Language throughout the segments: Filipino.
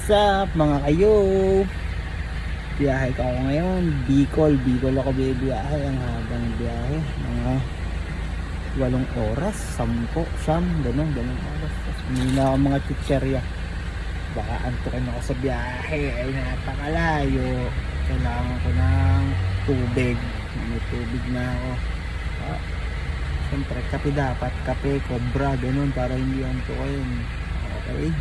What's up mga kayo? Biyahe ko ako ngayon. Bicol ako bibiyahe. Ang habang biyahe. Mga 8 oras, 10, ganun oras. Tapos muna ako mga chicherya. Baka antukin ako sa biyahe. Ay napakalayo. Kailangan ko ng tubig. May tubig na ako. Siyempre kape dapat. Kape, cobra, ganun para hindi antukin. Okay.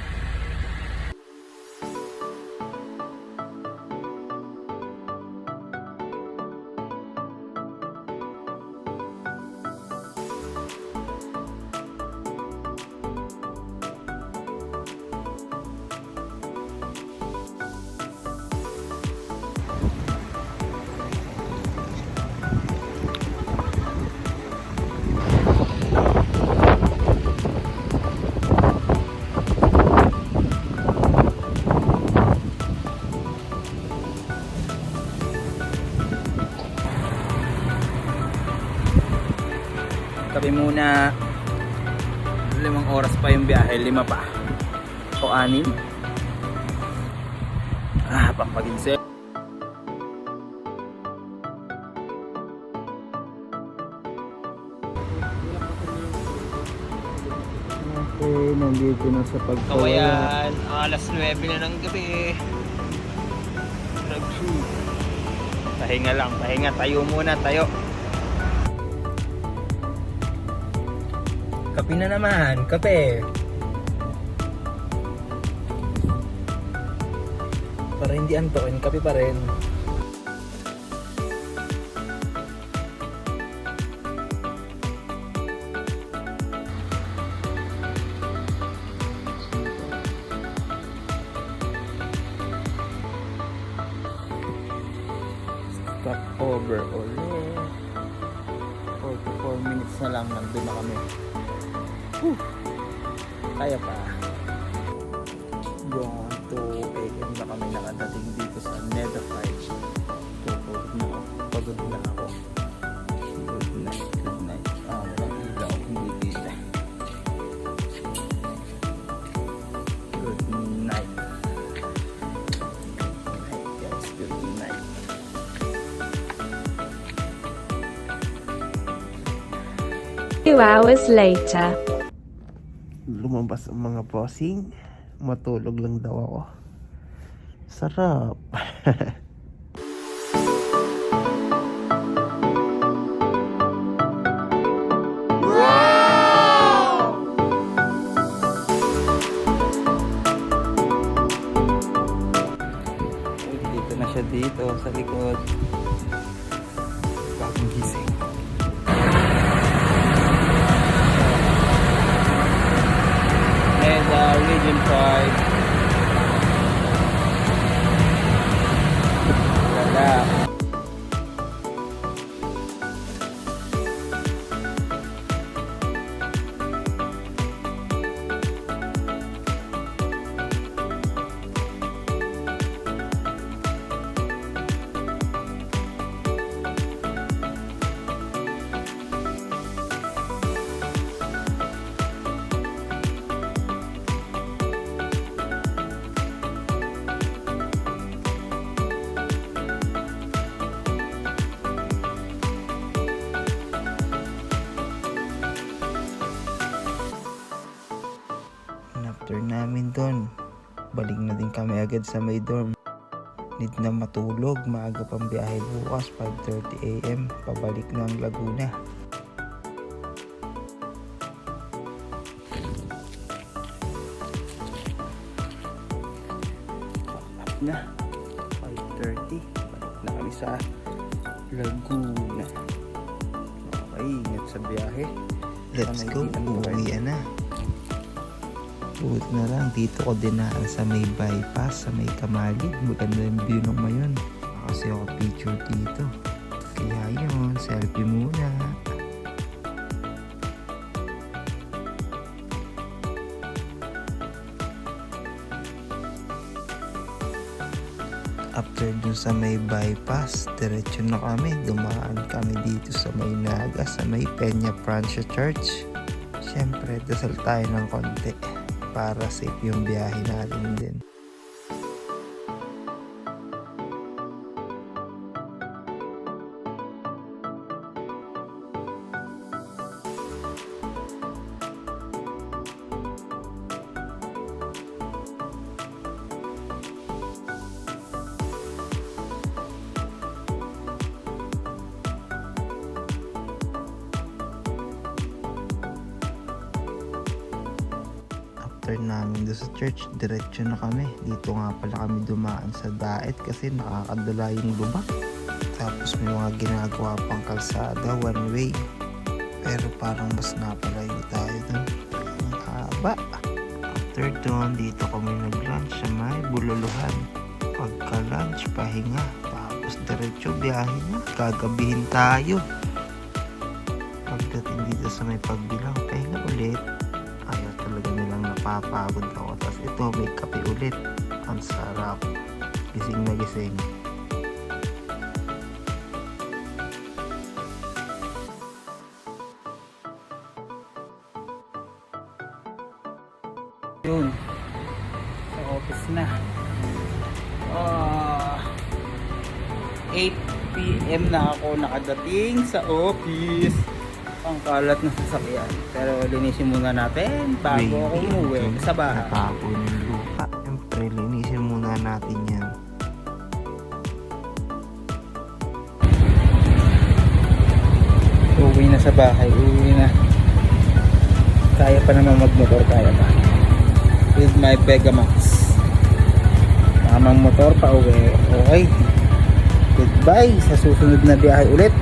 Kape muna. 5 oras pa yung biyahe, 5 pa o 6. Pampaginse. Okay, nandito na sa Kawayan, alas 9 na ng gabi. Nag-shoot. Pahinga lang, pahinga. Tayo muna, tayo. Kape na naman, kape. Para hindi antokin, kape pa rin. Stop over ulit. 44 minutes na lang, nandun na kami. Kaya pa. Going to AM na kami nakadating dito sa Netherfight. Tutulog na ako. Pagod na ako. Good night, good night. Walang ilaw. Hindi dito. Good night. Good night guys. Good night. 2 hours later. Lumabas ang mga bossing, matulog lang daw ako. Sarap. Dito na siya dito sa likod. Bagong gising. And Region 5. Wala. After namin doon, balik na din kami agad sa may dorm. Need na matulog, maaga pang biyahe bukas, 5:30 AM, pabalik ng Laguna. Up na. 5:30. Balik na kami sa Laguna. Okay, ingat sa biyahe. Let's go, Sana hindi uuwi na. Buti na lang, dito ko dinaan sa may bypass, sa may Kamalid. Maganda yung view ng mayon. Kasi ako picture dito. Kaya yun, selfie muna. After dun sa may bypass, diretso na kami. Dumaan kami dito sa may Naga, sa may Peña Francia Church. Siyempre, dasal tayo ng konti para safe yung biyahe natin din. turn namin doon sa church, diretso na kami. Dito nga pala kami dumaan sa daet kasi nakakadala yung lubak. Tapos may mga ginagawa pang kalsada, one way. Pero parang mas napalayo tayo doon. Ang haba. After doon, dito kami nag-lunch sa may Bululuhan. Pagka-lunch, pahinga. Tapos diretso biyahe na. Gagabihin tayo. Pagdating dito sa may pagbilang, pahinga ulit. Ayaw talaga nilang napapagod ako. Tapos ito, may kape ulit. Ang sarap. Gising na gising. Yun. Sa office na. 8 PM na ako nakadating sa office. Ang kalat na sasakyan. Pero linisin muna natin bago ako umuwi sa bahay. Natapon yung lupa. Siyempre, linisin muna natin yan. Uwi na sa bahay. Uwi na. Kaya pa naman magmotor. Kaya pa. With my Begamax. Tamang motor pa uwi. Okay. Goodbye. Sa susunod na biyahe ulit.